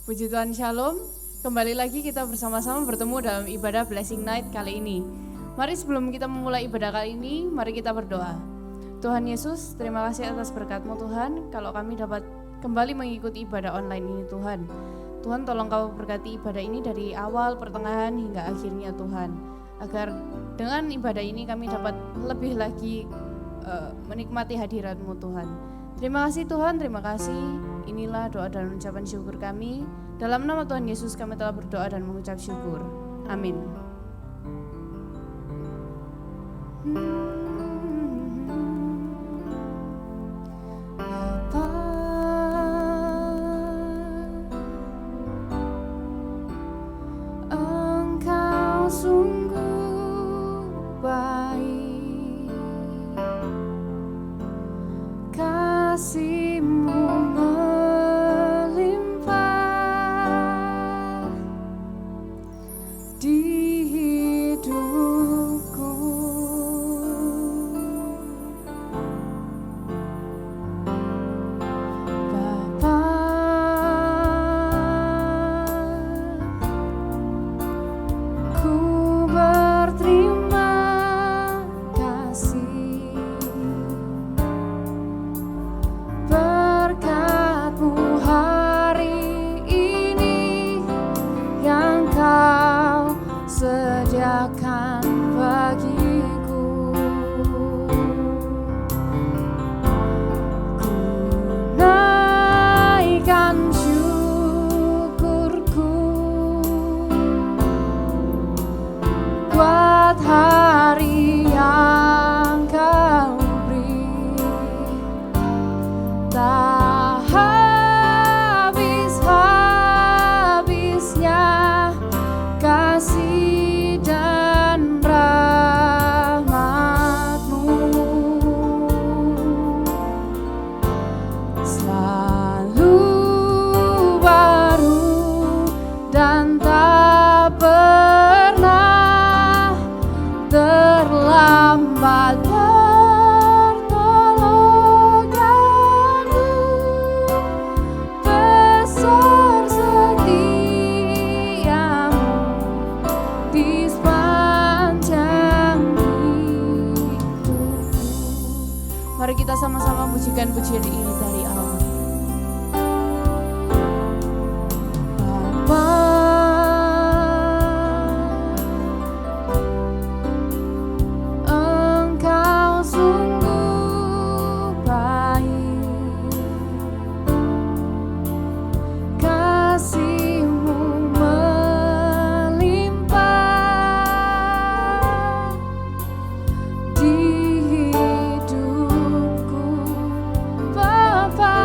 Puji Tuhan, Shalom. Kembali lagi kita bersama-sama bertemu dalam ibadah Blessing Night kali ini. Mari sebelum kita memulai ibadah kali ini, mari kita berdoa. Tuhan Yesus, terima kasih atas berkat-Mu Tuhan, kalau kami dapat kembali mengikuti ibadah online ini Tuhan. Tuhan tolong Kau berkati ibadah ini dari awal, pertengahan, hingga akhirnya Tuhan. Agar dengan ibadah ini kami dapat lebih lagi menikmati hadirat-Mu Tuhan. Terima kasih Tuhan, terima kasih. Inilah doa dan ucapan syukur kami. Dalam nama Tuhan Yesus kami telah berdoa dan mengucap syukur. Amin. Bapa, Engkau sungguh baik, kasih-Mu melimpah di hidupku. Bapa, ku berterima kasih berkat-Mu hari ini yang Kau sediakan bagiku. Ku naikkan syukurku buat hari yang Kau beri. Tak habis-habisnya kasih dan rahmat-Mu, selalu baru dan tak pernah terlambat. Pertolongan-Mu besar, setia-Mu di sepanjang hidupku. Mari kita sama-sama pujikan pujian ini dari Allah. Bapa, Engkau sungguh baik, kasih-Mu melimpah di hidupku. Bapa,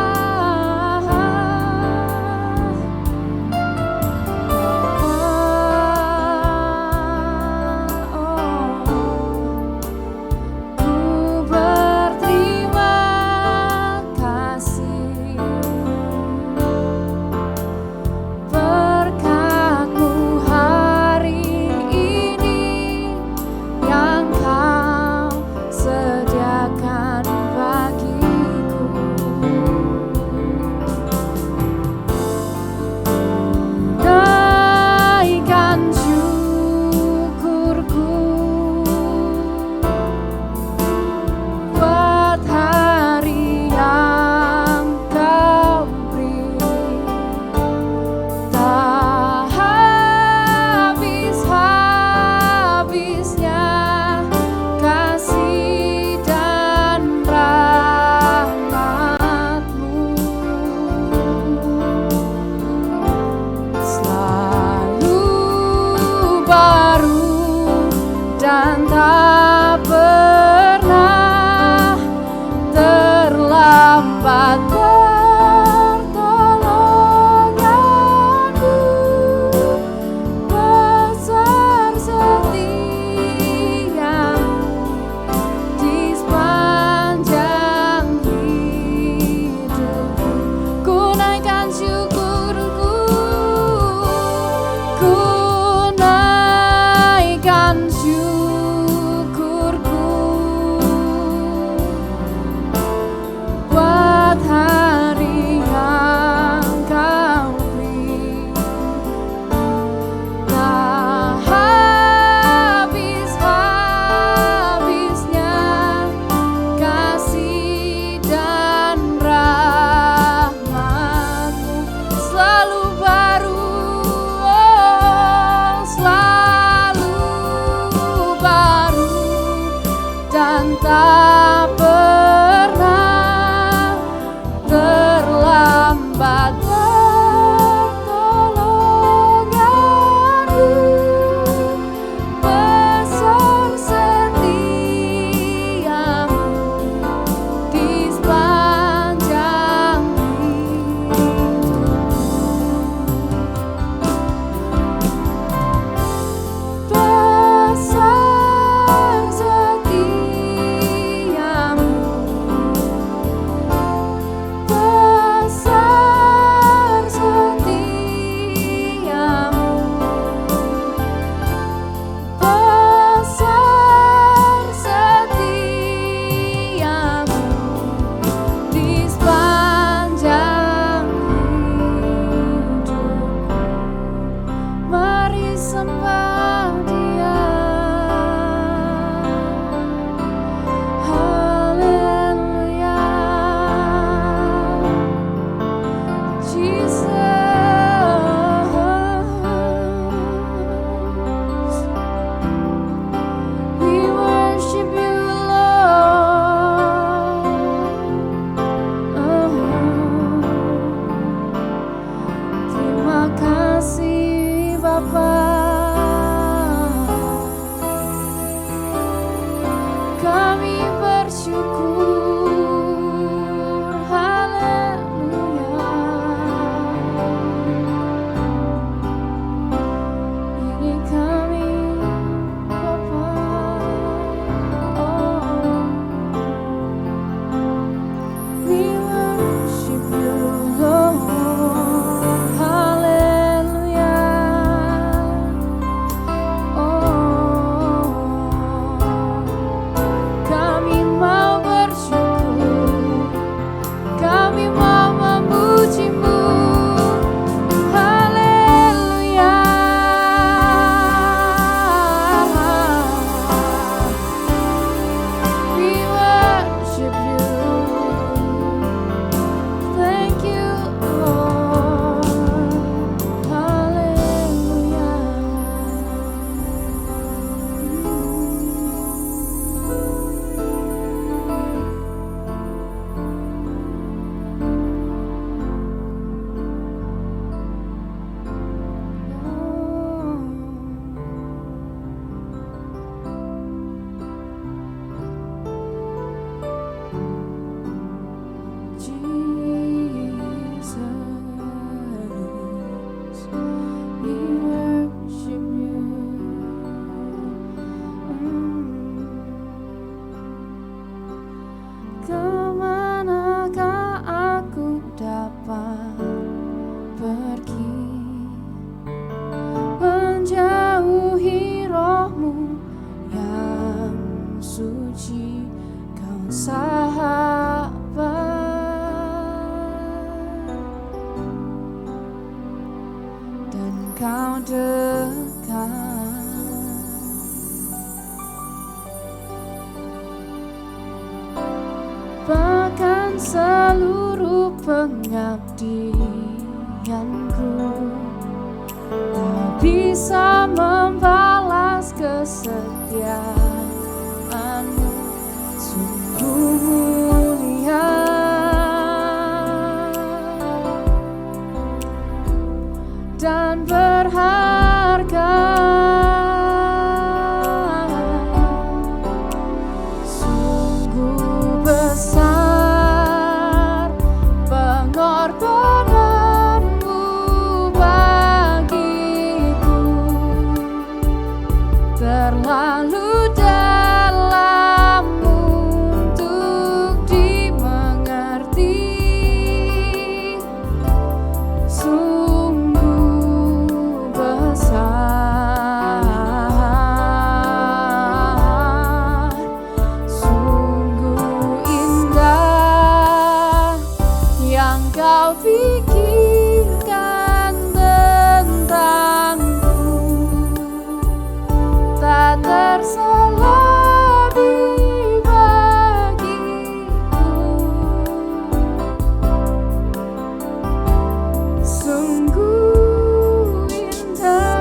dekat. Bahkan seluruh pengabdianku tak bisa membalas kesetiaanmu, sungguh mulia dan berharga. Sungguh besar pengorbananmu bagiku, terlalu dalam untuk dimengerti. Sungguh besar, sungguh indah yang kau pikirkan tentangku, tak terselami bagiku. Sungguh indah.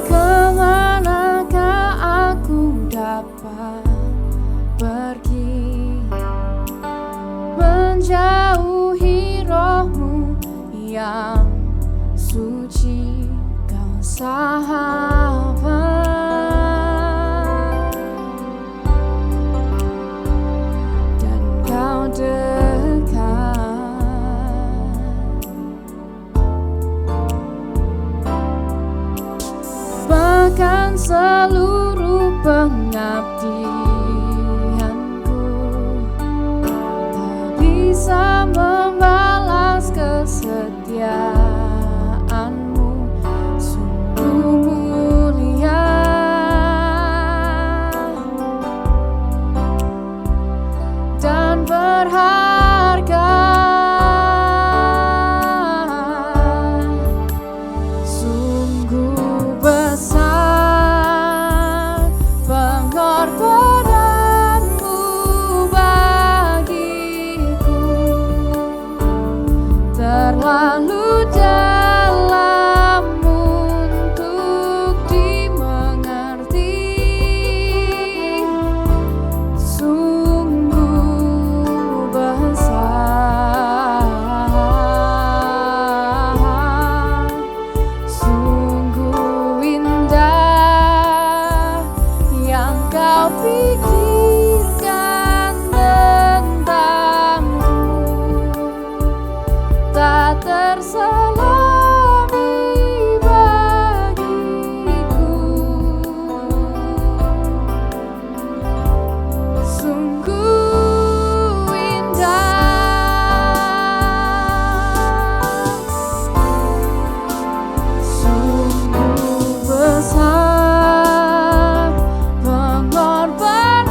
Kemanakah aku dapat pergi menjauhi rohmu yang suci, kau sahabat dan kau dekat. Bahkan seluruh pengabdianku tak bisa membalas kesetiaanmu, sungguh mulia dan berharga. Sungguh besar pengorbananmu bagiku, terlalu dalam untuk dimengerti. Sungguh besar, sungguh indah yang kau pikirkan tentangku, tak terselami bagiku. Sungguh indah, sungguh besar pengorbanan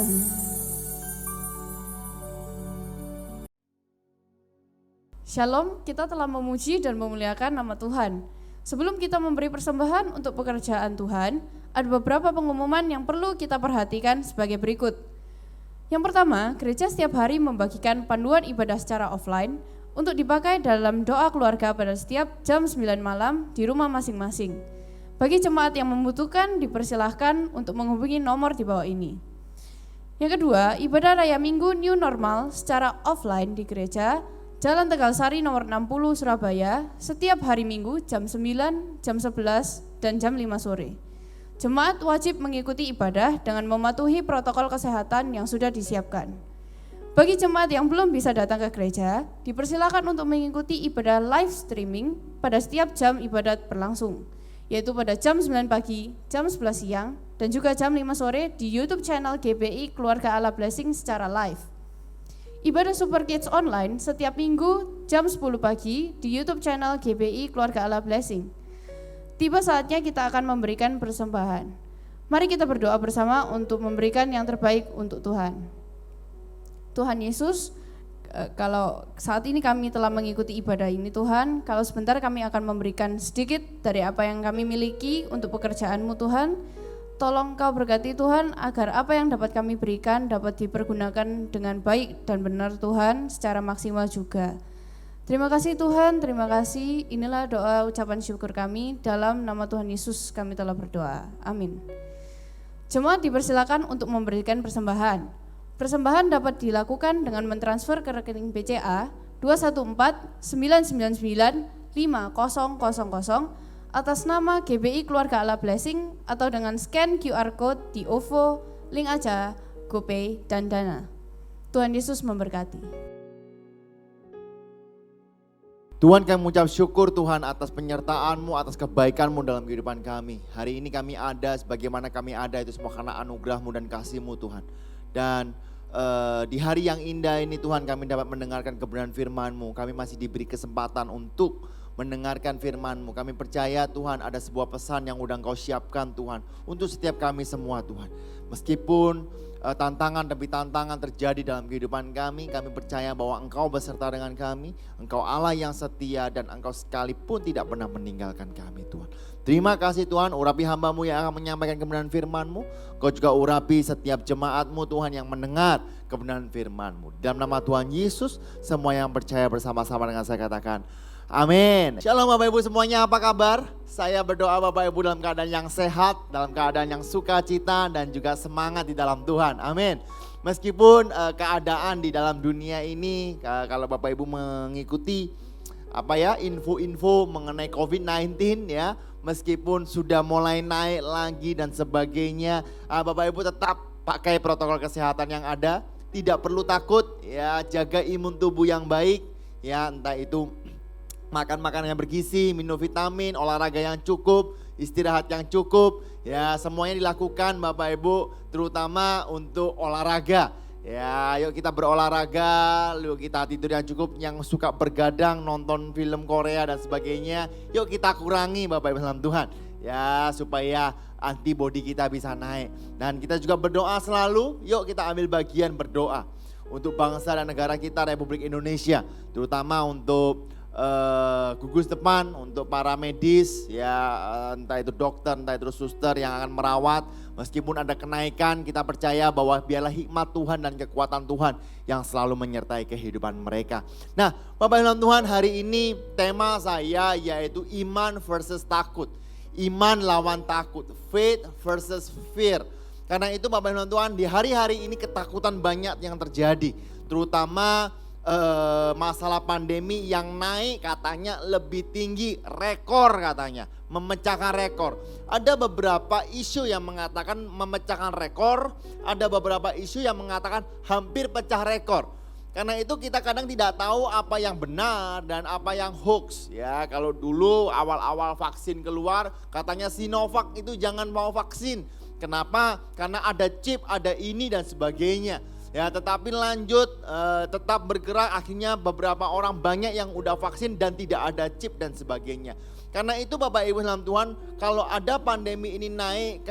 Amin. Shalom, kita telah memuji dan memuliakan nama Tuhan. Sebelum kita memberi persembahan untuk pekerjaan Tuhan, ada beberapa pengumuman yang perlu kita perhatikan sebagai berikut. Yang pertama, gereja setiap hari membagikan panduan ibadah secara offline untuk dipakai dalam doa keluarga pada setiap jam 9 malam di rumah masing-masing. Bagi jemaat yang membutuhkan, dipersilahkan untuk menghubungi nomor di bawah ini. Yang kedua, ibadah raya minggu new normal secara offline di gereja Jalan Tegal Sari nomor 60 Surabaya setiap hari Minggu jam 9, jam 11, dan jam 5 sore. Jemaat wajib mengikuti ibadah dengan mematuhi protokol kesehatan yang sudah disiapkan. Bagi jemaat yang belum bisa datang ke gereja, dipersilakan untuk mengikuti ibadah live streaming pada setiap jam ibadat berlangsung, yaitu pada jam 9 pagi, jam 11 siang, dan juga jam 5 sore di YouTube channel GBI Keluarga Allah Blessing secara live. Ibadah Super Kids online setiap minggu jam 10 pagi di YouTube channel GBI Keluarga Allah Blessing. Tiba saatnya kita akan memberikan persembahan. Mari kita berdoa bersama untuk memberikan yang terbaik untuk Tuhan. Tuhan Yesus, kalau saat ini kami telah mengikuti ibadah ini Tuhan, kalau sebentar kami akan memberikan sedikit dari apa yang kami miliki untuk pekerjaan-Mu Tuhan. Tolong Kau berkati Tuhan agar apa yang dapat kami berikan dapat dipergunakan dengan baik dan benar Tuhan secara maksimal juga. Terima kasih Tuhan, terima kasih. Inilah doa ucapan syukur kami dalam nama Tuhan Yesus kami telah berdoa. Amin. Jemaat dipersilakan untuk memberikan persembahan. Persembahan dapat dilakukan dengan mentransfer ke rekening BCA 214 999 5000 atas nama GBI Keluarga Allah Blessing atau dengan scan QR Code di OVO, link aja, GoPay, dan Dana. Tuhan Yesus memberkati. Tuhan, kami mengucap syukur Tuhan atas penyertaan-Mu, atas kebaikan-Mu dalam kehidupan kami. Hari ini kami ada sebagaimana kami ada itu semua karena anugerah-Mu dan kasih-Mu Tuhan. Dan di hari yang indah ini Tuhan kami dapat mendengarkan kebenaran firman-Mu. Kami masih diberi kesempatan untuk mendengarkan firman-Mu. Kami percaya Tuhan ada sebuah pesan yang udah Engkau siapkan Tuhan untuk setiap kami semua Tuhan. Meskipun tantangan demi tantangan terjadi dalam kehidupan kami percaya bahwa Engkau beserta dengan kami, Engkau Allah yang setia dan Engkau sekalipun tidak pernah meninggalkan kami Tuhan. Terima kasih Tuhan, urapi hamba-Mu yang akan menyampaikan kebenaran firman-Mu. Kau juga urapi setiap jemaat-Mu Tuhan yang mendengar kebenaran firman-Mu. Dalam nama Tuhan Yesus, semua yang percaya bersama-sama dengan saya katakan amin. Shalom Bapak Ibu semuanya, apa kabar? Saya berdoa Bapak Ibu dalam keadaan yang sehat, dalam keadaan yang sukacita dan juga semangat di dalam Tuhan. Amin. Meskipun keadaan di dalam dunia ini, kalau Bapak Ibu mengikuti info-info mengenai COVID-19 ya, meskipun sudah mulai naik lagi dan sebagainya, Bapak Ibu tetap pakai protokol kesehatan yang ada, tidak perlu takut ya, jaga imun tubuh yang baik ya, entah itu makan makanan yang bergizi, minum vitamin, olahraga yang cukup, istirahat yang cukup, ya semuanya dilakukan Bapak Ibu, terutama untuk olahraga. Ya, yuk kita berolahraga, yuk kita tidur yang cukup, yang suka bergadang, nonton film Korea dan sebagainya, yuk kita kurangi Bapak Ibu dalam Tuhan. Ya, supaya antibodi kita bisa naik. Dan kita juga berdoa selalu, yuk kita ambil bagian berdoa untuk bangsa dan negara kita Republik Indonesia, terutama untuk gugus depan, untuk para medis ya, entah itu dokter, entah itu suster yang akan merawat. Meskipun ada kenaikan, kita percaya bahwa biarlah hikmat Tuhan dan kekuatan Tuhan yang selalu menyertai kehidupan mereka. Nah Bapak Ibu Tuhan, hari ini tema saya yaitu iman versus takut. Iman lawan takut, faith versus fear. Karena itu Bapak Ibu Tuhan, di hari-hari ini ketakutan banyak yang terjadi, terutama masalah pandemi yang naik katanya lebih tinggi, rekor katanya, memecahkan rekor. Ada beberapa isu yang mengatakan memecahkan rekor, ada beberapa isu yang mengatakan hampir pecah rekor. Karena itu kita kadang tidak tahu apa yang benar dan apa yang hoax ya. Kalau dulu awal-awal vaksin keluar katanya Sinovac itu jangan mau vaksin. Kenapa? Karena ada chip, ada ini dan sebagainya. Ya, tetapi lanjut tetap bergerak, akhirnya beberapa orang banyak yang udah vaksin dan tidak ada chip dan sebagainya. Karena itu Bapak Ibu dalam Tuhan, kalau ada pandemi ini naik,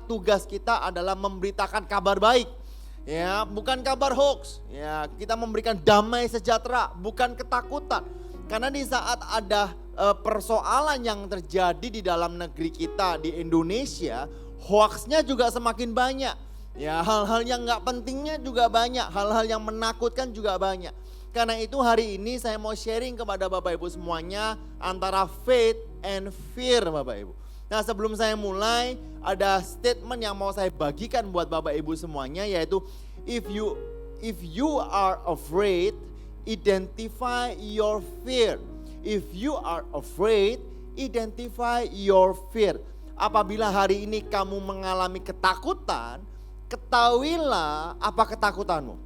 tugas kita adalah memberitakan kabar baik. Ya, bukan kabar hoax. Ya, kita memberikan damai sejahtera, bukan ketakutan. Karena di saat ada persoalan yang terjadi di dalam negeri kita di Indonesia, hoaxnya juga semakin banyak. Ya, hal-hal yang nggak pentingnya juga banyak, hal-hal yang menakutkan juga banyak. Karena itu hari ini saya mau sharing kepada Bapak Ibu semuanya antara faith and fear, Bapak Ibu. Nah, sebelum saya mulai, ada statement yang mau saya bagikan buat Bapak Ibu semuanya, yaitu if you are afraid, identify your fear. If you are afraid, identify your fear. Apabila hari ini kamu mengalami ketakutan, ketahuilah apa ketakutanmu.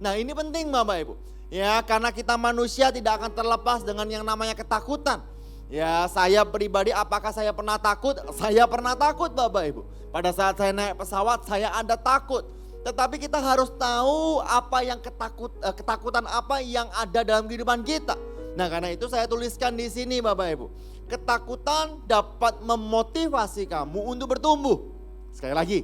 Nah, ini penting Bapak Ibu. Ya, karena kita manusia tidak akan terlepas dengan yang namanya ketakutan. Ya, saya pribadi apakah saya pernah takut? Saya pernah takut Bapak Ibu. Pada saat saya naik pesawat saya ada takut. Tetapi kita harus tahu apa yang ketakutan apa yang ada dalam kehidupan kita. Nah, karena itu saya tuliskan di sini Bapak Ibu. Ketakutan dapat memotivasi kamu untuk bertumbuh. Sekali lagi,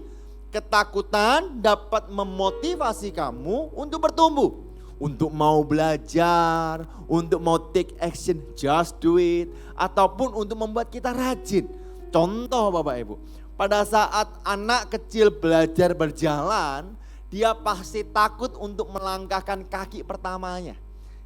ketakutan dapat memotivasi kamu untuk bertumbuh. Untuk mau belajar, untuk mau take action, just do it. Ataupun untuk membuat kita rajin. Contoh Bapak Ibu, pada saat anak kecil belajar berjalan, dia pasti takut untuk melangkahkan kaki pertamanya.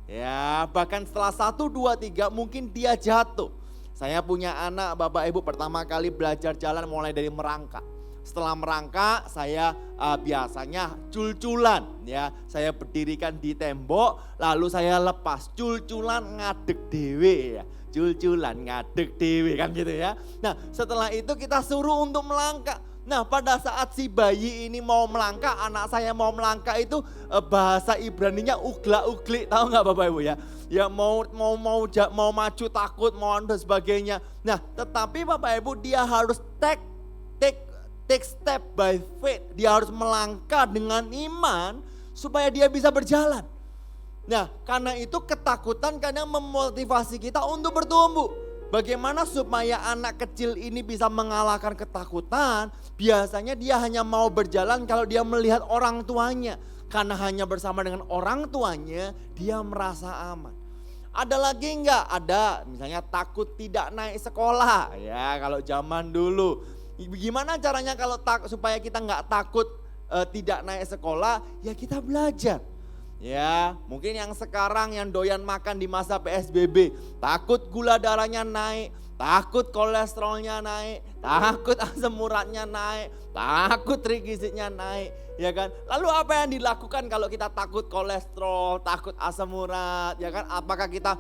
Ya, bahkan setelah 1, 2, 3 mungkin dia jatuh. Saya punya anak Bapak Ibu pertama kali belajar jalan mulai dari merangkak. Setelah merangkak saya biasanya cul-culan ya. Saya berdirikan di tembok lalu saya lepas cul-culan ngadeg dewe ya. Cul-culan ngadeg dewe kan gitu ya. Nah, setelah itu kita suruh untuk melangkah. Nah, pada saat si bayi ini mau melangkah, anak saya mau melangkah itu bahasa Ibraninya ugla-ugli, tahu nggak Bapak Ibu ya? Ya mau maju takut, mau dan sebagainya. Nah, tetapi Bapak Ibu dia harus take step by faith. Dia harus melangkah dengan iman supaya dia bisa berjalan. Nah, karena itu ketakutan kadang memotivasi kita untuk bertumbuh. Bagaimana supaya anak kecil ini bisa mengalahkan ketakutan? Biasanya dia hanya mau berjalan kalau dia melihat orang tuanya. Karena hanya bersama dengan orang tuanya dia merasa aman. Ada lagi enggak? Ada, misalnya takut tidak naik sekolah. Ya, kalau zaman dulu. Gimana caranya kalau supaya kita nggak takut tidak naik sekolah? Ya kita belajar. Ya, mungkin yang sekarang yang doyan makan di masa PSBB, takut gula darahnya naik, takut kolesterolnya naik, takut asam uratnya naik, takut trigliseridnya naik, ya kan? Lalu apa yang dilakukan kalau kita takut kolesterol, takut asam urat, ya kan? Apakah kita,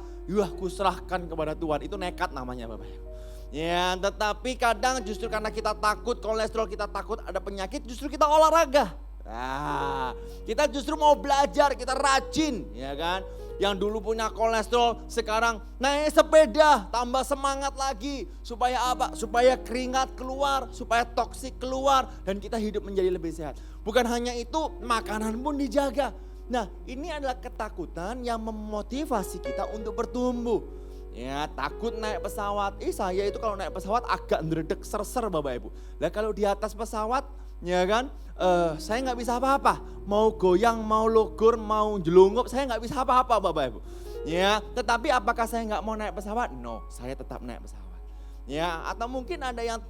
kuserahkan kepada Tuhan? Itu nekat namanya Bapak Ibu. Ya, tetapi kadang justru karena kita takut kolesterol, kita takut ada penyakit, justru kita olahraga. Nah, kita justru mau belajar, kita rajin, ya kan? Yang dulu punya kolesterol, sekarang naik sepeda, tambah semangat lagi. Supaya apa? Supaya keringat keluar, supaya toksik keluar, dan kita hidup menjadi lebih sehat. Bukan hanya itu, makanan pun dijaga. Nah, ini adalah ketakutan yang memotivasi kita untuk bertumbuh. Ya, takut naik pesawat. Saya itu kalau naik pesawat agak ndredeg ser-ser Bapak Ibu. Lah kalau di atas pesawat, ya kan, saya nggak bisa apa-apa. Mau goyang, mau logur, mau jelungup, saya nggak bisa apa-apa Bapak Ibu. Ya, tetapi apakah saya nggak mau naik pesawat? No, saya tetap naik pesawat. Ya, atau mungkin ada yang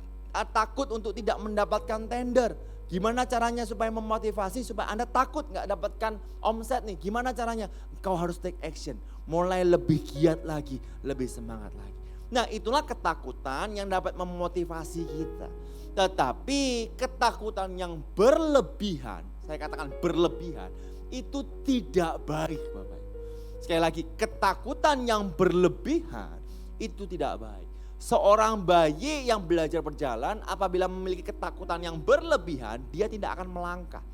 takut untuk tidak mendapatkan tender. Gimana caranya supaya memotivasi supaya Anda takut nggak dapatkan omset nih? Gimana caranya? Kau harus take action, mulai lebih giat lagi, lebih semangat lagi. Nah, itulah ketakutan yang dapat memotivasi kita. Tetapi ketakutan yang berlebihan, saya katakan berlebihan, itu tidak baik Bapak. Sekali lagi, ketakutan yang berlebihan itu tidak baik. Seorang bayi yang belajar berjalan apabila memiliki ketakutan yang berlebihan, dia tidak akan melangkah.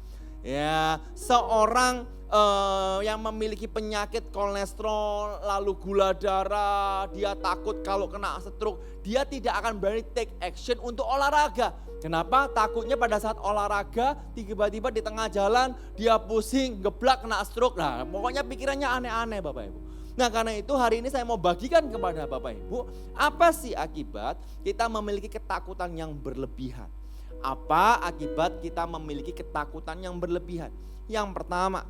Ya, seorang yang memiliki penyakit kolesterol, lalu gula darah, dia takut kalau kena stroke, dia tidak akan berani take action untuk olahraga. Kenapa? Takutnya pada saat olahraga tiba-tiba di tengah jalan dia pusing, geblak, kena stroke. Nah, pokoknya pikirannya aneh-aneh Bapak Ibu. Nah, karena itu hari ini saya mau bagikan kepada Bapak Ibu, apa sih akibat kita memiliki ketakutan yang berlebihan? Apa akibat kita memiliki ketakutan yang berlebihan? Yang pertama,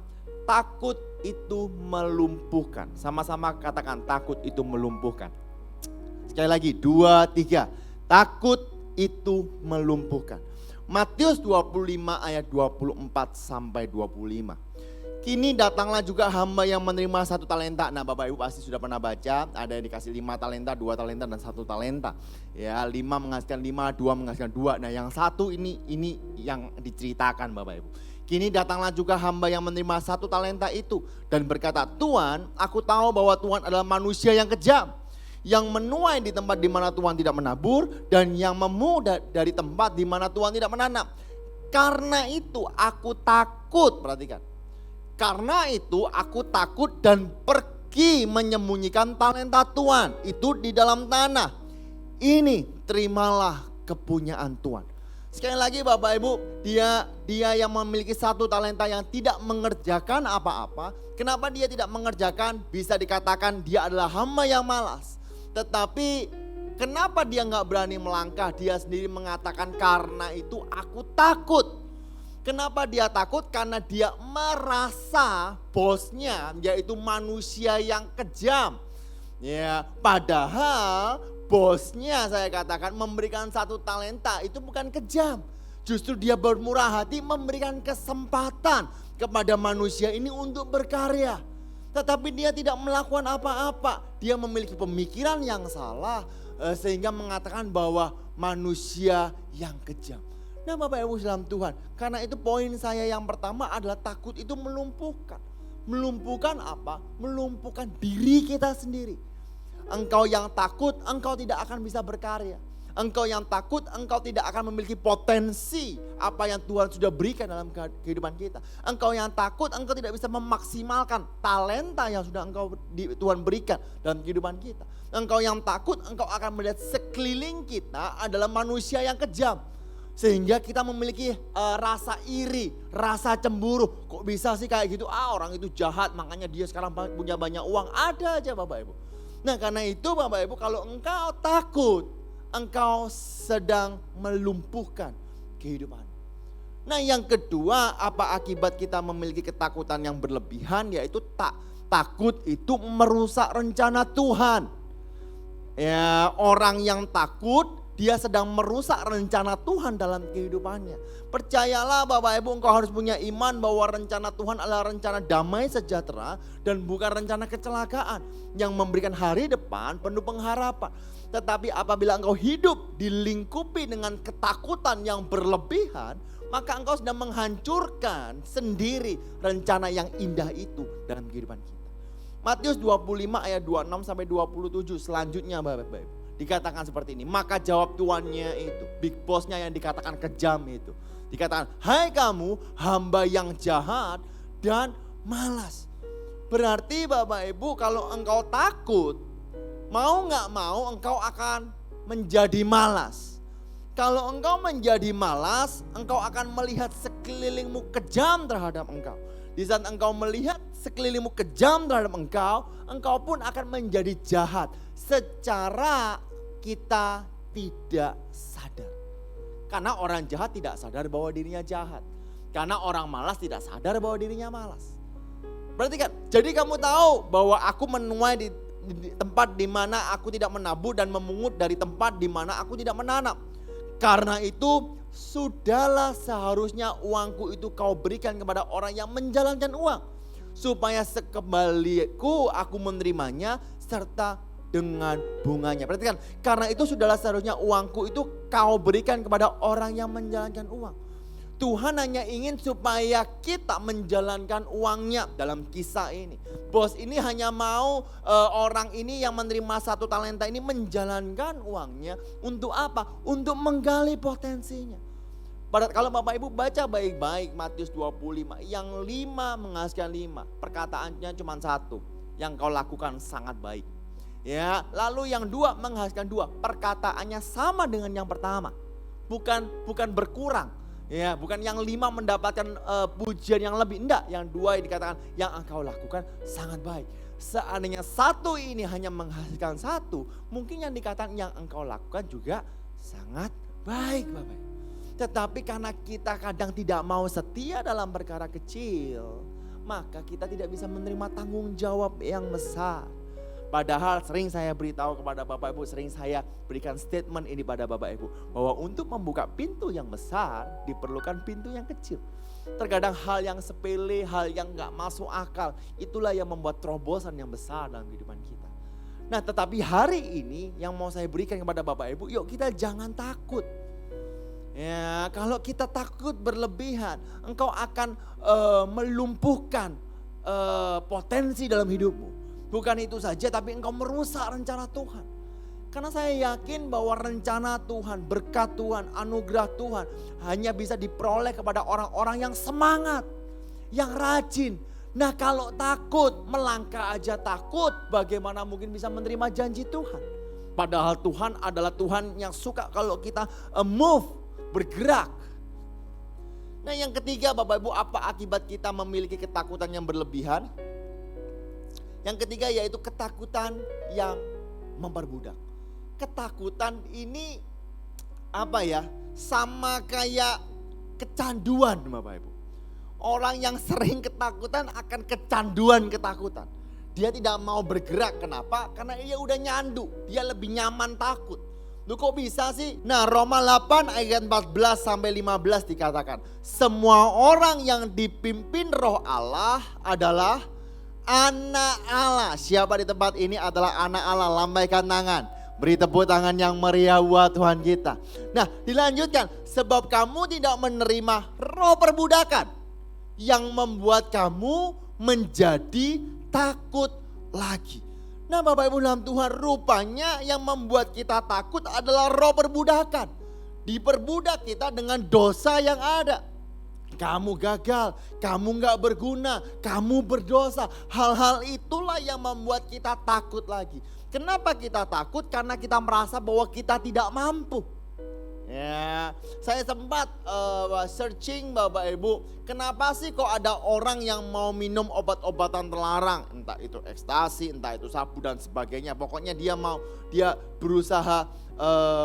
takut itu melumpuhkan. Sama-sama katakan, takut itu melumpuhkan. Sekali lagi, 2, 3. Takut itu melumpuhkan. Matius 25 ayat 24 sampai 25. Kini datanglah juga hamba yang menerima 1 talenta. Nah, Bapak Ibu pasti sudah pernah baca, ada yang dikasih 5 talenta, 2 talenta, dan 1 talenta. Ya, 5 menghasilkan 5, 2 menghasilkan 2. Nah, yang 1 ini yang diceritakan Bapak Ibu. Kini datanglah juga hamba yang menerima 1 talenta itu dan berkata, Tuhan, aku tahu bahwa Tuhan adalah manusia yang kejam, yang menuai di tempat di mana Tuhan tidak menabur dan yang memudah dari tempat di mana Tuhan tidak menanam. Karena itu aku takut, perhatikan. Karena itu aku takut dan pergi menyembunyikan talenta Tuhan itu di dalam tanah. Ini terimalah kepunyaan Tuhan. Sekali lagi Bapak Ibu, dia yang memiliki 1 talenta yang tidak mengerjakan apa-apa. Kenapa dia tidak mengerjakan? Bisa dikatakan dia adalah hamba yang malas. Tetapi kenapa dia gak berani melangkah? Dia sendiri mengatakan karena itu aku takut. Kenapa dia takut? Karena dia merasa bosnya yaitu manusia yang kejam. Ya, padahal bosnya saya katakan memberikan 1 talenta itu bukan kejam. Justru dia bermurah hati memberikan kesempatan kepada manusia ini untuk berkarya. Tetapi dia tidak melakukan apa-apa. Dia memiliki pemikiran yang salah sehingga mengatakan bahwa manusia yang kejam. Nah Bapak Ibu dalam Tuhan, karena itu poin saya yang pertama adalah takut itu melumpuhkan. Melumpuhkan apa? Melumpuhkan diri kita sendiri. Engkau yang takut, engkau tidak akan bisa berkarya. Engkau yang takut, engkau tidak akan memiliki potensi apa yang Tuhan sudah berikan dalam kehidupan kita. Engkau yang takut, engkau tidak bisa memaksimalkan talenta yang sudah Tuhan berikan dalam kehidupan kita. Engkau yang takut, engkau akan melihat sekeliling kita adalah manusia yang kejam. Sehingga kita memiliki rasa iri, rasa cemburu. Kok bisa sih kayak gitu? Orang itu jahat, makanya dia sekarang punya banyak uang. Ada aja Bapak Ibu. Nah karena itu Bapak Ibu, kalau engkau takut, engkau sedang melumpuhkan kehidupan. Nah yang kedua, apa akibat kita memiliki ketakutan yang berlebihan? Yaitu takut itu merusak rencana Tuhan. Ya, orang yang takut dia sedang merusak rencana Tuhan dalam kehidupannya. Percayalah Bapak Ibu, engkau harus punya iman bahwa rencana Tuhan adalah rencana damai sejahtera dan bukan rencana kecelakaan yang memberikan hari depan penuh pengharapan. Tetapi apabila engkau hidup dilingkupi dengan ketakutan yang berlebihan, maka engkau sedang menghancurkan sendiri rencana yang indah itu dalam kehidupan kita. Matius 25 ayat 26 sampai 27 selanjutnya Bapak Ibu. Dikatakan seperti ini, maka jawab tuannya itu, big bossnya yang dikatakan kejam itu. Dikatakan, hai kamu hamba yang jahat dan malas. Berarti Bapak Ibu kalau engkau takut, mau gak mau engkau akan menjadi malas. Kalau engkau menjadi malas, engkau akan melihat sekelilingmu kejam terhadap engkau. Di saat engkau melihat sekelilingmu kejam terhadap engkau pun akan menjadi jahat. Secara kita tidak sadar. Karena orang jahat tidak sadar bahwa dirinya jahat. Karena orang malas tidak sadar bahwa dirinya malas. Berarti kan, jadi kamu tahu bahwa aku menuai di tempat di mana aku tidak menabur dan memungut dari tempat di mana aku tidak menanam. Karena itu sudahlah seharusnya uangku itu kau berikan kepada orang yang menjalankan uang. Supaya sekembaliku aku menerimanya serta dengan bunganya. Perhatikan, karena itu sudahlah seharusnya uangku itu kau berikan kepada orang yang menjalankan uang. Tuhan hanya ingin supaya kita menjalankan uangnya dalam kisah ini. Bos ini hanya mau orang ini yang menerima 1 talenta ini menjalankan uangnya untuk apa? Untuk menggali potensinya. Kalau Bapak Ibu baca baik-baik Matius 25, yang 5 menghasilkan 5, perkataannya cuma 1, yang kau lakukan sangat baik. Ya, lalu yang 2 menghasilkan 2, perkataannya sama dengan yang pertama, bukan berkurang. Ya, bukan yang 5 mendapatkan pujian yang lebih, enggak. Yang 2 yang dikatakan yang engkau lakukan sangat baik. Seandainya 1 ini hanya menghasilkan 1, mungkin yang dikatakan yang engkau lakukan juga sangat baik Bapak. Tetapi karena kita kadang tidak mau setia dalam perkara kecil, maka kita tidak bisa menerima tanggung jawab yang besar. Padahal sering saya beritahu kepada Bapak Ibu, sering saya berikan statement ini pada Bapak Ibu, bahwa untuk membuka pintu yang besar diperlukan pintu yang kecil. Terkadang hal yang sepele, hal yang gak masuk akal, itulah yang membuat terobosan yang besar dalam kehidupan kita. Nah, tetapi hari ini yang mau saya berikan kepada Bapak Ibu, yuk kita jangan takut. Ya, kalau kita takut berlebihan, engkau akan melumpuhkan potensi dalam hidupmu. Bukan itu saja, tapi engkau merusak rencana Tuhan. Karena saya yakin bahwa rencana Tuhan, berkat Tuhan, anugerah Tuhan hanya bisa diperoleh kepada orang-orang yang semangat, yang rajin. Nah, kalau takut, melangkah aja takut, bagaimana mungkin bisa menerima janji Tuhan? Padahal Tuhan adalah Tuhan yang suka kalau kita move, bergerak. Nah, yang ketiga Bapak Ibu, apa akibat kita memiliki ketakutan yang berlebihan? Yang ketiga yaitu ketakutan yang memperbudak. Ketakutan ini sama kayak kecanduan Bapak Ibu. Orang yang sering ketakutan akan kecanduan ketakutan. Dia tidak mau bergerak, kenapa? Karena dia udah nyandu, dia lebih nyaman takut. Lu kok bisa sih? Nah, Roma 8 ayat 14 sampai 15 dikatakan, semua orang yang dipimpin Roh Allah adalah anak Allah. Siapa di tempat ini adalah anak Allah? Lambaikan tangan. Beri tepuk tangan yang meriah buat Tuhan kita. Nah, dilanjutkan, sebab kamu tidak menerima roh perbudakan yang membuat kamu menjadi takut lagi. Nah, Bapak Ibu dalam Tuhan, rupanya yang membuat kita takut adalah roh perbudakan. Diperbudak kita dengan dosa yang ada. Kamu gagal, kamu gak berguna, kamu berdosa. Hal-hal itulah yang membuat kita takut lagi. Kenapa kita takut? Karena kita merasa bahwa kita tidak mampu. Ya, saya sempat searching Bapak Ibu, kenapa sih kok ada orang yang mau minum obat-obatan terlarang, entah itu ekstasi, entah itu sabu dan sebagainya. Pokoknya dia berusaha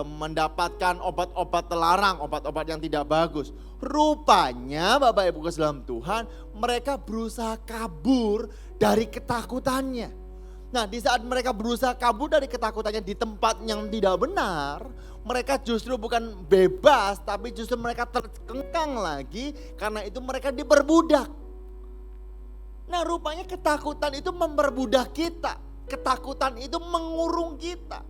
mendapatkan obat-obat terlarang, obat-obat yang tidak bagus. Rupanya Bapak Ibu kasih dalam Tuhan, mereka berusaha kabur dari ketakutannya. Nah, di saat mereka berusaha kabur dari ketakutannya di tempat yang tidak benar, mereka justru bukan bebas, tapi justru mereka terkengkang lagi, karena itu mereka diperbudak. Nah, rupanya ketakutan itu memperbudak kita, ketakutan itu mengurung kita.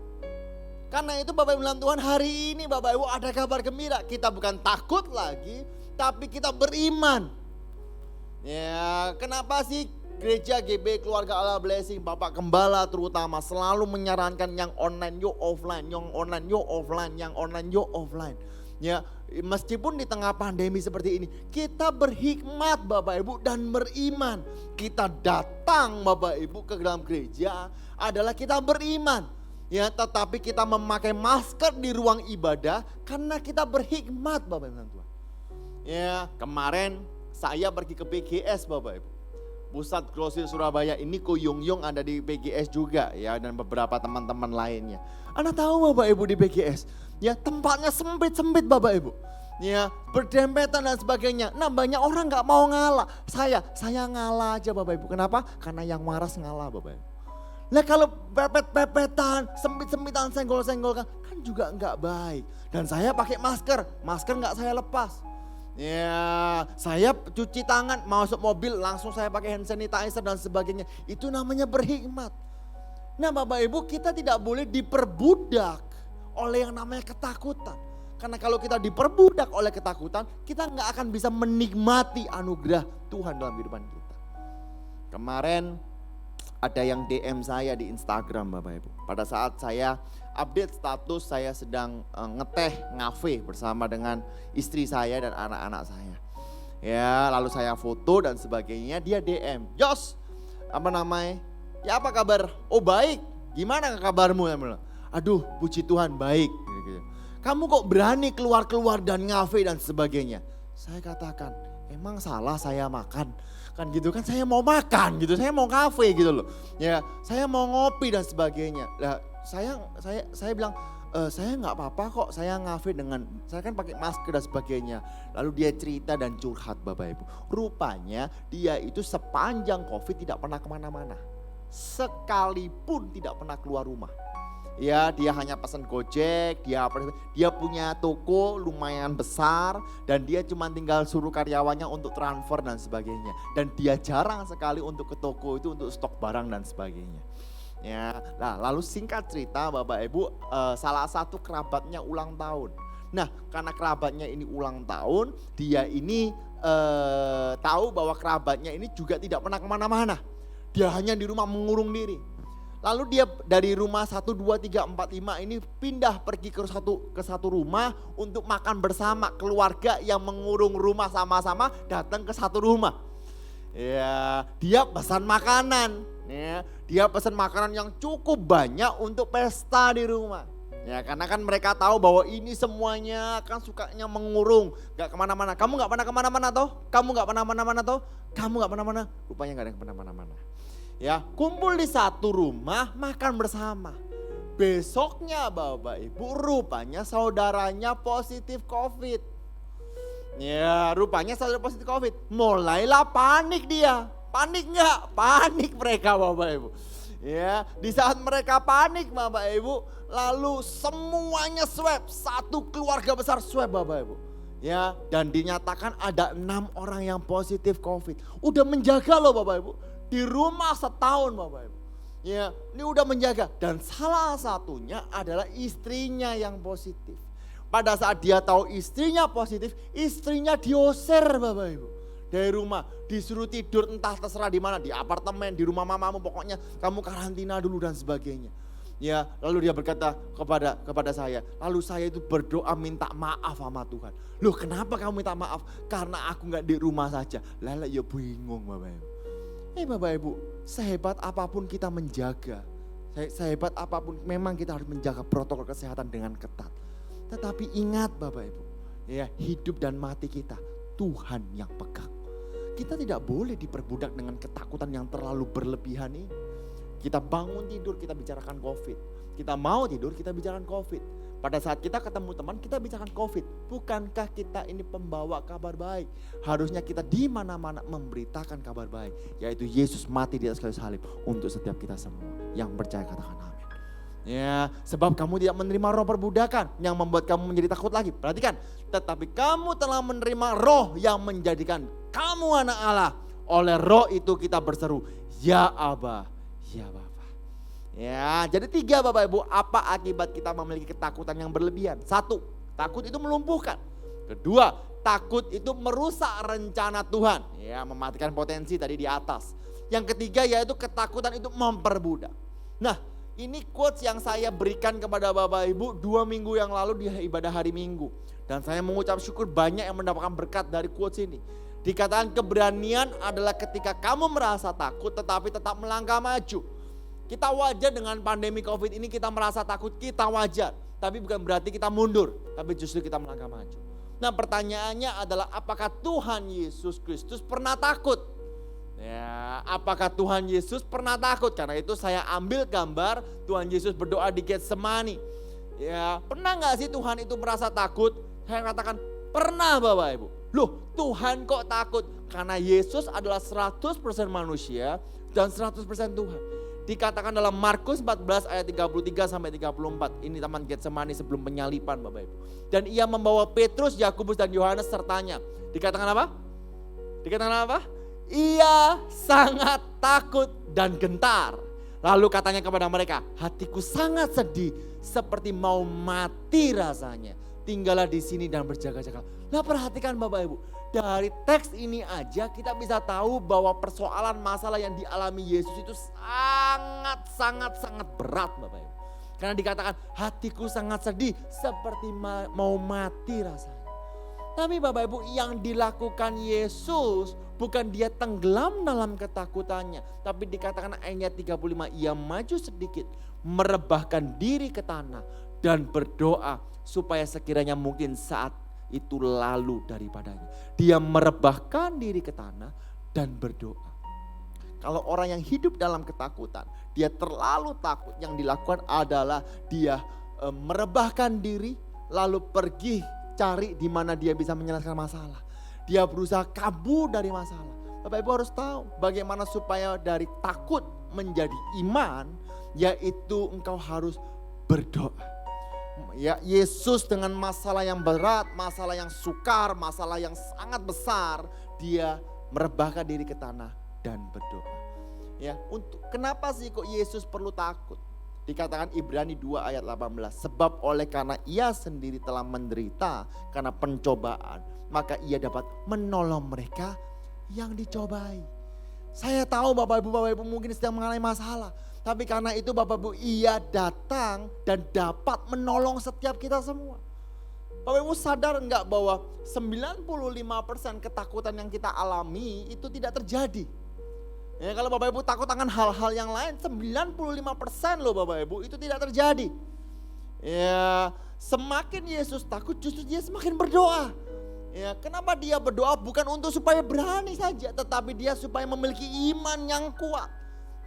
Karena itu Bapak Ibu dalam Tuhan, hari ini Bapak Ibu ada kabar gembira, kita bukan takut lagi, tapi kita beriman. Ya, kenapa sih Gereja GB Keluarga Allah Blessing, Bapak Gembala terutama selalu menyarankan yang online yo offline, yang online yo offline, yang online yo offline. Ya, meskipun di tengah pandemi seperti ini, kita berhikmat Bapak Ibu dan beriman. Kita datang Bapak Ibu ke dalam gereja adalah kita beriman. Ya, tetapi kita memakai masker di ruang ibadah karena kita berhikmat Bapak Ibu dan Tuhan. Ya, kemarin saya pergi ke PGS Bapak Ibu. Pusat Grosir Surabaya ini Ko Yung Yung ada di PGS juga ya, dan beberapa teman-teman lainnya. Anda tahu Bapak Ibu di PGS, ya tempatnya sempit-sempit Bapak Ibu. Ya, berdempetan dan sebagainya. Nah, banyak orang gak mau ngalah. Saya ngalah aja Bapak Ibu. Kenapa? Karena yang waras ngalah Bapak Ibu. Nah, kalau pepet-pepetan, sempit-sempitan, senggol-senggolkan kan juga gak baik. Dan saya pakai masker gak saya lepas. Ya, saya cuci tangan, masuk mobil langsung saya pakai hand sanitizer dan sebagainya. Itu namanya berhikmat. Nah, Bapak Ibu, kita tidak boleh diperbudak oleh yang namanya ketakutan. Karena kalau kita diperbudak oleh ketakutan, kita nggak akan bisa menikmati anugerah Tuhan dalam kehidupan kita. Kemarin ada yang DM saya di Instagram Bapak Ibu. Pada saat saya update status saya sedang ngeteh ngafe bersama dengan istri saya dan anak-anak saya. Ya, lalu saya foto dan sebagainya, dia DM, "Jos, apa namanya? Ya apa kabar?" "Oh baik, gimana kabarmu?" Saya bilang, "Aduh puji Tuhan baik." Gitu. "Kamu kok berani keluar-keluar dan ngafe dan sebagainya?" Saya katakan, "Emang salah saya makan?" Kan gitu kan, saya mau makan gitu, saya mau kafe gitu loh. Ya, saya mau ngopi dan sebagainya. Nah, saya bilang, saya nggak apa-apa kok, saya ngafe dengan, saya kan pakai masker dan sebagainya. Lalu dia cerita dan curhat Bapak Ibu. Rupanya dia itu sepanjang COVID tidak pernah kemana-mana. Sekalipun tidak pernah keluar rumah. Ya, dia hanya pesan Gojek, dia punya toko lumayan besar dan dia cuma tinggal suruh karyawannya untuk transfer dan sebagainya. Dan dia jarang sekali untuk ke toko itu untuk stok barang dan sebagainya. Ya, nah lalu singkat cerita Bapak Ibu, salah satu kerabatnya ulang tahun. Nah, karena kerabatnya ini ulang tahun, dia ini tahu bahwa kerabatnya ini juga tidak pernah kemana-mana. Dia hanya di rumah mengurung diri. Lalu dia dari rumah 1, 2, 3, 4, 5 ini pindah pergi ke satu rumah untuk makan bersama keluarga yang mengurung rumah sama-sama datang ke satu rumah. Ya, dia pesan makanan. Ya, dia pesan makanan yang cukup banyak untuk pesta di rumah. Ya, karena kan mereka tahu bahwa ini semuanya kan sukanya mengurung, gak kemana-mana. Kamu gak pernah kemana-mana toh? Kamu gak pernah kemana-mana toh? Kamu gak pernah mana? Rupanya gak ada yang pernah kemana-mana. Ya, kumpul di satu rumah makan bersama. Besoknya Bapak Ibu rupanya saudaranya positif COVID. Ya, rupanya saudara positif COVID. Mulailah panik dia. Panik enggak? Panik mereka Bapak Ibu. Ya, di saat mereka panik Bapak Ibu, lalu semuanya swab, satu keluarga besar swab Bapak Ibu. Ya, dan dinyatakan ada 6 orang yang positif COVID. Udah menjaga loh Bapak Ibu. Di rumah setahun Bapak Ibu. Ya, ini udah menjaga dan salah satunya adalah istrinya yang positif. Pada saat dia tahu istrinya positif, istrinya diusir Bapak Ibu. Dari rumah, disuruh tidur entah terserah di mana, di apartemen, di rumah mamamu, pokoknya kamu karantina dulu dan sebagainya. Ya, lalu dia berkata kepada saya, lalu saya itu berdoa minta maaf sama Tuhan. Loh, kenapa kamu minta maaf? Karena aku nggak di rumah saja. Lala ya bingung Bapak Ibu. Bapak Ibu, sehebat apapun kita menjaga, sehebat apapun memang kita harus menjaga protokol kesehatan dengan ketat. Tetapi ingat Bapak Ibu, ya hidup dan mati kita Tuhan yang pegang. Kita tidak boleh diperbudak dengan ketakutan yang terlalu berlebihan ini. Kita bangun tidur kita bicarakan COVID, kita mau tidur kita bicarakan COVID. Pada saat kita ketemu teman kita bicarakan COVID. Bukankah kita ini pembawa kabar baik? Harusnya kita di mana-mana memberitakan kabar baik. Yaitu Yesus mati di atas kayu salib untuk setiap kita semua. Yang percaya katakan amin. Ya, sebab kamu tidak menerima roh perbudakan yang membuat kamu menjadi takut lagi. Perhatikan, tetapi kamu telah menerima roh yang menjadikan kamu anak Allah. Oleh roh itu kita berseru, ya Aba, ya Bapa. Ya, jadi 3 Bapak Ibu, apa akibat kita memiliki ketakutan yang berlebihan? 1, takut itu melumpuhkan. 2, takut itu merusak rencana Tuhan. Ya, mematikan potensi tadi di atas. Yang ketiga yaitu ketakutan itu memperbudak. Nah, ini quotes yang saya berikan kepada Bapak Ibu 2 minggu yang lalu di ibadah hari Minggu. Dan saya mengucap syukur banyak yang mendapatkan berkat dari quotes ini. Dikatakan keberanian adalah ketika kamu merasa takut tetapi tetap melangkah maju. Kita wajar dengan pandemi COVID ini kita merasa takut, kita wajar. Tapi bukan berarti kita mundur, tapi justru kita melangkah maju. Nah pertanyaannya adalah apakah Tuhan Yesus Kristus pernah takut? Ya, apakah Tuhan Yesus pernah takut? Karena itu saya ambil gambar Tuhan Yesus berdoa di Getsemani. Ya, pernah gak sih Tuhan itu merasa takut? Saya katakan pernah Bapak Ibu. Loh, Tuhan kok takut? Karena Yesus adalah 100% manusia dan 100% Tuhan. Dikatakan dalam Markus 14 ayat 33 sampai 34. Ini taman Getsemani sebelum penyalipan Bapak Ibu. Dan ia membawa Petrus, Yakobus dan Yohanes sertanya. Dikatakan apa? Dikatakan apa? Ia sangat takut dan gentar. Lalu katanya kepada mereka, hatiku sangat sedih seperti mau mati rasanya. Tinggallah di sini dan berjaga-jaga. Nah perhatikan Bapak Ibu, dari teks ini aja kita bisa tahu bahwa persoalan masalah yang dialami Yesus itu sangat berat Bapak Ibu. Karena dikatakan hatiku sangat sedih seperti mau mati rasanya. Tapi Bapak Ibu yang dilakukan Yesus bukan dia tenggelam dalam ketakutannya. Tapi dikatakan ayat 35 ia maju sedikit merebahkan diri ke tanah dan berdoa supaya sekiranya mungkin saat itu lalu daripadanya. Dia merebahkan diri ke tanah dan berdoa. Kalau orang yang hidup dalam ketakutan, dia terlalu takut, yang dilakukan adalah dia merebahkan diri lalu pergi cari di mana dia bisa menyelesaikan masalah. Dia berusaha kabur dari masalah. Bapak Ibu harus tahu bagaimana supaya dari takut menjadi iman, yaitu engkau harus berdoa. Ya, Yesus dengan masalah yang berat, masalah yang sukar, masalah yang sangat besar, dia merebahkan diri ke tanah dan berdoa. Ya, kenapa sih kok Yesus perlu takut? Dikatakan Ibrani 2 ayat 18, sebab oleh karena ia sendiri telah menderita karena pencobaan, maka ia dapat menolong mereka yang dicobai. Saya tahu Bapak Ibu mungkin sedang mengalami masalah. Tapi karena itu Bapak Ibu, ia datang dan dapat menolong setiap kita semua. Bapak Ibu sadar enggak bahwa 95% ketakutan yang kita alami itu tidak terjadi. Ya, kalau Bapak Ibu takut akan hal-hal yang lain, 95% loh Bapak Ibu itu tidak terjadi. Ya, semakin Yesus takut justru dia semakin berdoa. Ya, kenapa dia berdoa? Bukan untuk supaya berani saja, tetapi dia supaya memiliki iman yang kuat.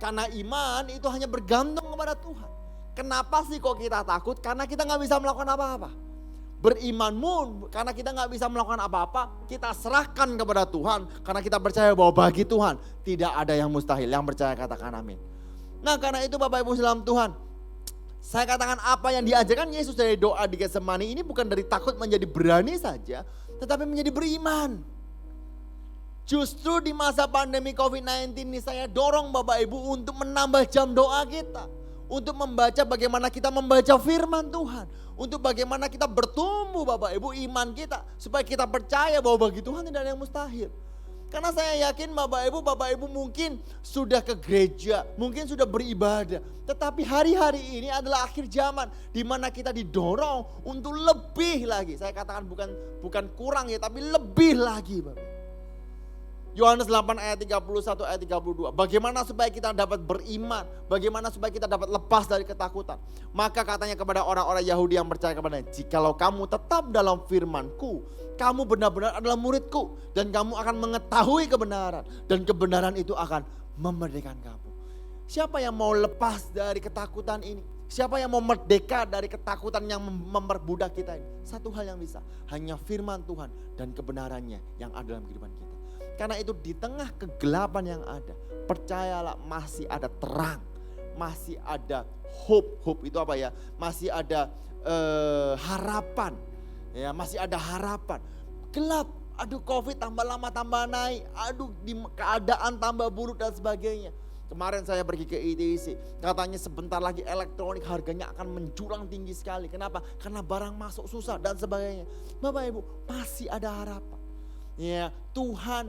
Karena iman itu hanya bergantung kepada Tuhan. Kenapa sih kok kita takut? Karena kita gak bisa melakukan apa-apa. Berimanmu karena kita gak bisa melakukan apa-apa, kita serahkan kepada Tuhan. Karena kita percaya bahwa bagi Tuhan tidak ada yang mustahil. Yang percaya katakan amin. Nah karena itu Bapak Ibu dalam Tuhan, saya katakan apa yang diajarkan Yesus dari doa di Getsemani ini bukan dari takut menjadi berani saja, tetapi menjadi beriman. Justru di masa pandemi COVID-19 ini saya dorong Bapak Ibu untuk menambah jam doa kita. Untuk membaca bagaimana kita membaca firman Tuhan. Untuk bagaimana kita bertumbuh Bapak Ibu iman kita. Supaya kita percaya bahwa bagi Tuhan tidak ada yang mustahil. Karena saya yakin Bapak Ibu mungkin sudah ke gereja. Mungkin sudah beribadah. Tetapi hari-hari ini adalah akhir zaman. Di mana kita didorong untuk lebih lagi. Saya katakan bukan kurang ya, tapi lebih lagi Bapak. Yohanes 8 ayat 31 ayat 32. Bagaimana supaya kita dapat beriman? Bagaimana supaya kita dapat lepas dari ketakutan? Maka katanya kepada orang-orang Yahudi yang percaya kepadanya, jikalau kamu tetap dalam firman-Ku, kamu benar-benar adalah murid-Ku, dan kamu akan mengetahui kebenaran, dan kebenaran itu akan memerdekakan kamu. Siapa yang mau lepas dari ketakutan ini? Siapa yang mau merdeka dari ketakutan yang memperbudak kita ini? Satu hal yang bisa, hanya firman Tuhan dan kebenarannya yang ada dalam kehidupan kita. Karena itu di tengah kegelapan yang ada, percayalah masih ada terang, masih ada hope. Hope itu apa ya? Masih ada harapan, ya masih ada harapan. Gelap, aduh COVID tambah lama tambah naik, aduh keadaan tambah buruk dan sebagainya. Kemarin saya pergi ke ITC, katanya sebentar lagi elektronik harganya akan menjulang tinggi sekali. Kenapa? Karena barang masuk susah dan sebagainya. Bapak Ibu, masih ada harapan. Ya, Tuhan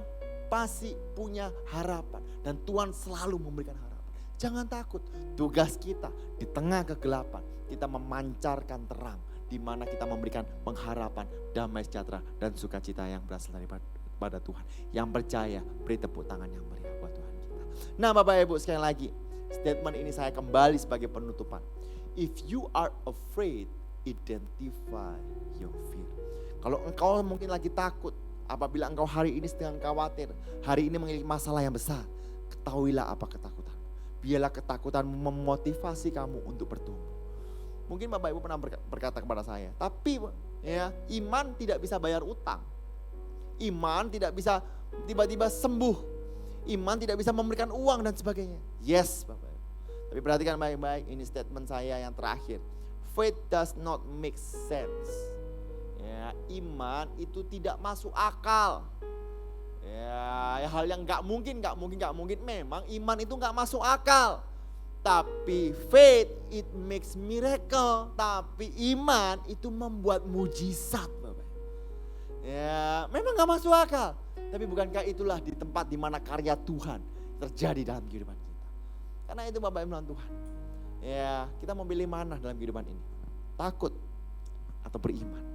pasti punya harapan dan Tuhan selalu memberikan harapan. Jangan takut. Tugas kita di tengah kegelapan, kita memancarkan terang di mana kita memberikan pengharapan, damai sejahtera dan sukacita yang berasal daripada Tuhan. Yang percaya, beri tepuk tangan yang meriah buat Tuhan kita. Nah, Bapak Ibu, sekali lagi statement ini saya kembali sebagai penutupan. If you are afraid, identify your fear. Kalau engkau mungkin lagi takut, apabila engkau hari ini sedang khawatir, hari ini memiliki masalah yang besar, ketahuilah apa ketakutan. Biarlah ketakutan memotivasi kamu untuk bertumbuh. Mungkin Bapak Ibu pernah berkata kepada saya, tapi ya iman tidak bisa bayar utang. Iman tidak bisa tiba-tiba sembuh. Iman tidak bisa memberikan uang dan sebagainya. Yes Bapak Ibu. Tapi perhatikan baik-baik, ini statement saya yang terakhir. Faith does not make sense. Ya, iman itu tidak masuk akal. Ya, hal yang gak mungkin. Memang iman itu gak masuk akal. Tapi faith it makes miracle. Tapi iman itu membuat mujizat Bapak. Ya, memang gak masuk akal. Tapi bukankah itulah di tempat di mana karya Tuhan terjadi dalam kehidupan kita. Karena itu Bapak Ibu Tuhan. Ya, kita mau pilih mana dalam kehidupan ini? Takut atau beriman?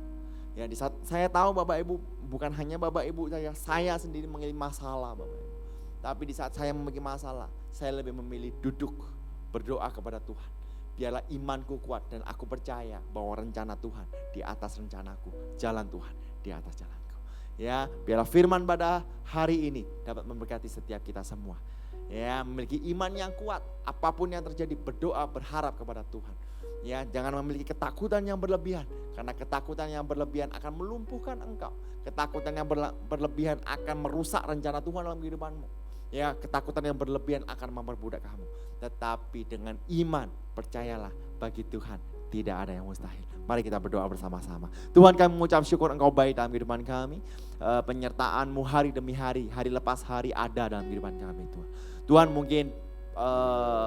Ya, di saat saya tahu Bapak Ibu, bukan hanya Bapak Ibu saya sendiri memiliki masalah Bapak Ibu. Tapi di saat saya memiliki masalah, saya lebih memilih duduk berdoa kepada Tuhan. Biarlah imanku kuat dan aku percaya bahwa rencana Tuhan di atas rencanaku, jalan Tuhan di atas jalanku. Ya, biarlah firman pada hari ini dapat memberkati setiap kita semua. Ya, memiliki iman yang kuat, apapun yang terjadi berdoa berharap kepada Tuhan. Ya, jangan memiliki ketakutan yang berlebihan, karena ketakutan yang berlebihan akan melumpuhkan engkau. Ketakutan yang berlebihan akan merusak rencana Tuhan dalam kehidupanmu. Ya, ketakutan yang berlebihan akan memperbudak kamu. Tetapi dengan iman, percayalah, bagi Tuhan tidak ada yang mustahil. Mari kita berdoa bersama-sama. Tuhan, kami mengucap syukur Engkau baik dalam kehidupan kami. Penyertaan-Mu hari demi hari lepas hari ada dalam kehidupan kami Tuhan. Tuhan, mungkin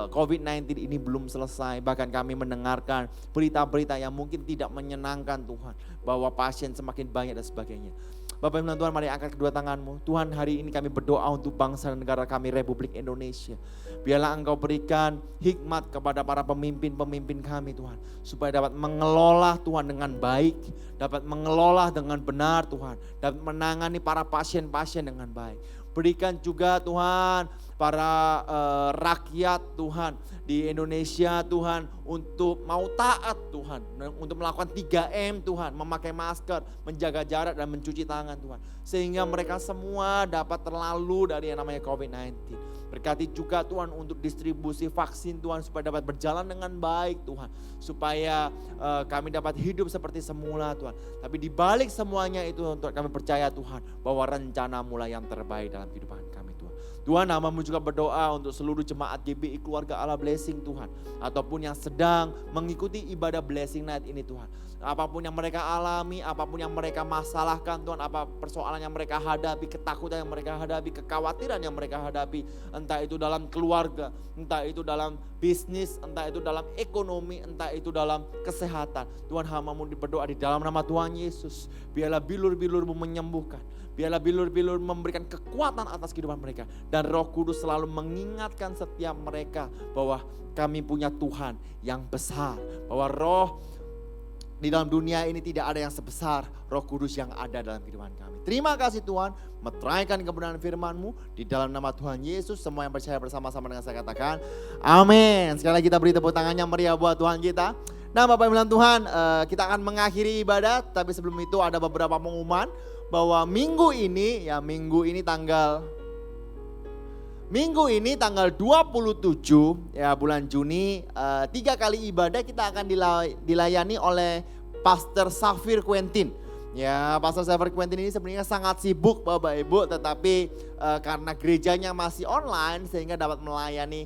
COVID-19 ini belum selesai, bahkan kami mendengarkan berita-berita yang mungkin tidak menyenangkan Tuhan, bahwa pasien semakin banyak dan sebagainya. Bapak Ibu dan Tuhan, mari angkat kedua tanganmu. Tuhan, hari ini kami berdoa untuk bangsa dan negara kami, Republik Indonesia. Biarlah Engkau berikan hikmat kepada para pemimpin-pemimpin kami Tuhan, supaya dapat mengelola Tuhan dengan baik, dapat mengelola dengan benar Tuhan, dapat menangani para pasien-pasien dengan baik. Berikan juga Tuhan para rakyat Tuhan di Indonesia Tuhan untuk mau taat Tuhan, untuk melakukan 3M Tuhan, memakai masker, menjaga jarak dan mencuci tangan Tuhan. Sehingga mereka semua dapat terlalu dari yang namanya COVID-19. Berkati juga Tuhan untuk distribusi vaksin Tuhan supaya dapat berjalan dengan baik Tuhan. Supaya kami dapat hidup seperti semula Tuhan. Tapi di balik semuanya itu untuk kami percaya Tuhan bahwa rencana mulai yang terbaik dalam kehidupan kami Tuhan. Tuhan, namamu juga berdoa untuk seluruh jemaat GBI Keluarga Allah Blessing Tuhan. Ataupun yang sedang mengikuti ibadah Blessing Night ini Tuhan. Apapun yang mereka alami, apapun yang mereka masalahkan Tuhan, apa persoalan yang mereka hadapi, ketakutan yang mereka hadapi, kekhawatiran yang mereka hadapi. Entah itu dalam keluarga, entah itu dalam bisnis, entah itu dalam ekonomi, entah itu dalam kesehatan. Tuhan, hamba-Mu berdoa di dalam nama Tuhan Yesus. Biarlah bilur-bilur-Mu menyembuhkan. Biarlah bilur-bilur memberikan kekuatan atas kehidupan mereka. Dan Roh Kudus selalu mengingatkan setiap mereka bahwa kami punya Tuhan yang besar. Bahwa roh di dalam dunia ini tidak ada yang sebesar Roh Kudus yang ada dalam kehidupan kami. Terima kasih Tuhan, meteraikan kebenaran firman-Mu di dalam nama Tuhan Yesus. Semua yang percaya bersama-sama dengan saya katakan amin. Sekali lagi kita beri tepuk tangan yang meriah buat Tuhan kita. Nah Bapak Ibu dan Tuhan, kita akan mengakhiri ibadah, tapi sebelum itu ada beberapa pengumuman bahwa minggu ini tanggal 27 ya bulan Juni, 3 kali ibadah kita akan dilayani oleh Pastor Safir Quentin. Ya, Pastor Safir Quentin ini sebenarnya sangat sibuk Bapak Ibu, tetapi karena gerejanya masih online sehingga dapat melayani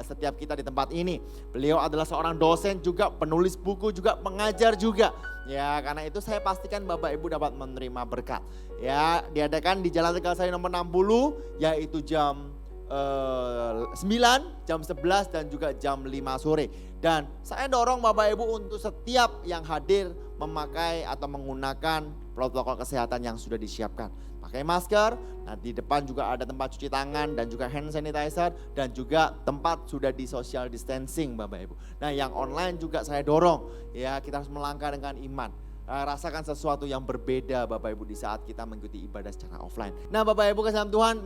setiap kita di tempat ini. Beliau adalah seorang dosen juga, penulis buku juga, pengajar juga. Ya, karena itu saya pastikan Bapak Ibu dapat menerima berkat. Ya, diadakan di Jalan Tegalsari nomor 60, yaitu jam 9, jam 11 dan juga jam 5 sore. Dan saya dorong Bapak Ibu untuk setiap yang hadir memakai atau menggunakan protokol kesehatan yang sudah disiapkan. Pakai masker, nah di depan juga ada tempat cuci tangan dan juga hand sanitizer, dan juga tempat sudah di social distancing Bapak Ibu. Nah yang online juga saya dorong, ya kita harus melangkah dengan iman. Rasakan sesuatu yang berbeda Bapak Ibu di saat kita mengikuti ibadah secara offline. Nah Bapak Ibu kasih Tuhan,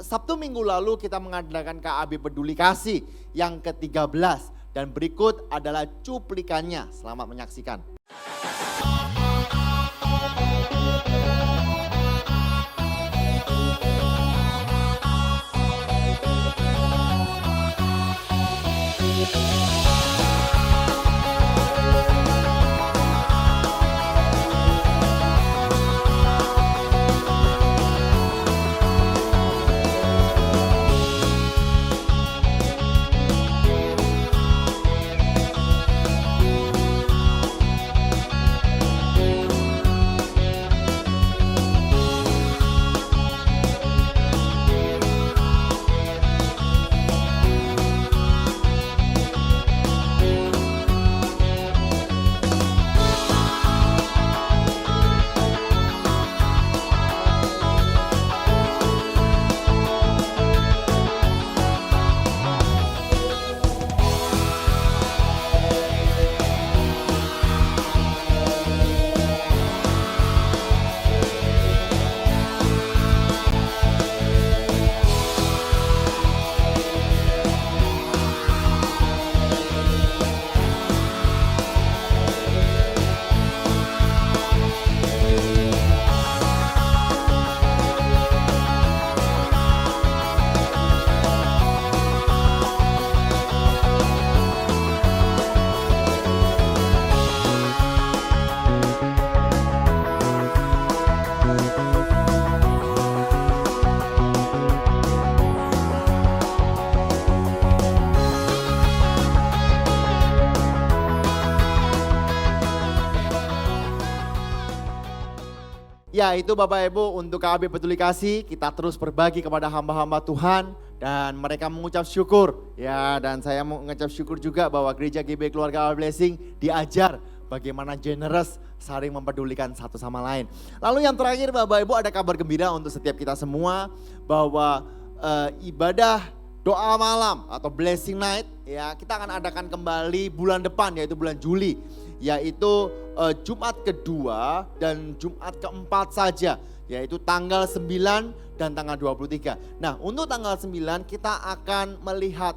Sabtu minggu lalu kita mengadakan KAB Peduli Kasih yang ke-13. Dan berikut adalah cuplikannya, selamat menyaksikan. Ya itu Bapak Ibu untuk KB Peduli Kasih kita terus berbagi kepada hamba-hamba Tuhan dan mereka mengucap syukur ya, dan saya mau mengucap syukur juga bahwa gereja GB Keluarga Allah Blessing diajar bagaimana generous saling mempedulikan satu sama lain. Lalu yang terakhir Bapak Ibu ada kabar gembira untuk setiap kita semua bahwa ibadah doa malam atau blessing night ya kita akan adakan kembali bulan depan yaitu bulan Juli, yaitu Jumat kedua dan Jumat keempat saja, yaitu tanggal 9 dan tanggal 23. Nah untuk tanggal 9 kita akan melihat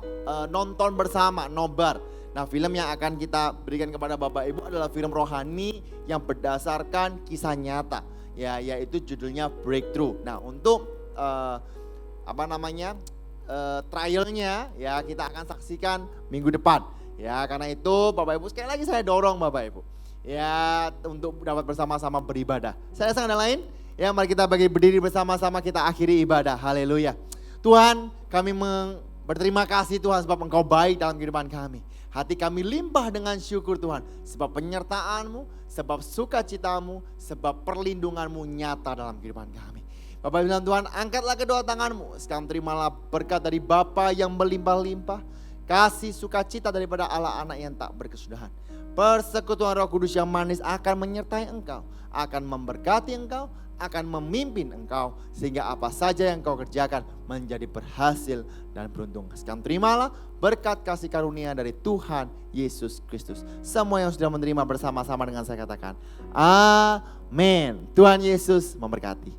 nonton bersama nobar. Nah film yang akan kita berikan kepada Bapak Ibu adalah film rohani yang berdasarkan kisah nyata ya, yaitu judulnya Breakthrough. Nah untuk trialnya ya kita akan saksikan minggu depan ya, karena itu Bapak Ibu sekali lagi saya dorong Bapak Ibu ya untuk dapat bersama-sama beribadah. Saya rasa ada lain ya, mari kita berdiri bersama-sama kita akhiri ibadah. Haleluya. Tuhan kami berterima kasih Tuhan sebab Engkau baik dalam kehidupan kami. Hati kami limpah dengan syukur Tuhan sebab penyertaan-Mu, sebab sukacita-Mu, sebab perlindungan-Mu nyata dalam kehidupan kami. Bapak bilang Tuhan angkatlah kedua tanganmu, sekarang terimalah berkat dari Bapa yang melimpah-limpah, kasih sukacita daripada Allah anak yang tak berkesudahan. Persekutuan Roh Kudus yang manis akan menyertai engkau, akan memberkati engkau, akan memimpin engkau sehingga apa saja yang kau kerjakan menjadi berhasil dan beruntung. Sekarang terimalah berkat kasih karunia dari Tuhan Yesus Kristus. Semua yang sudah menerima bersama-sama dengan saya katakan amin. Tuhan Yesus memberkati.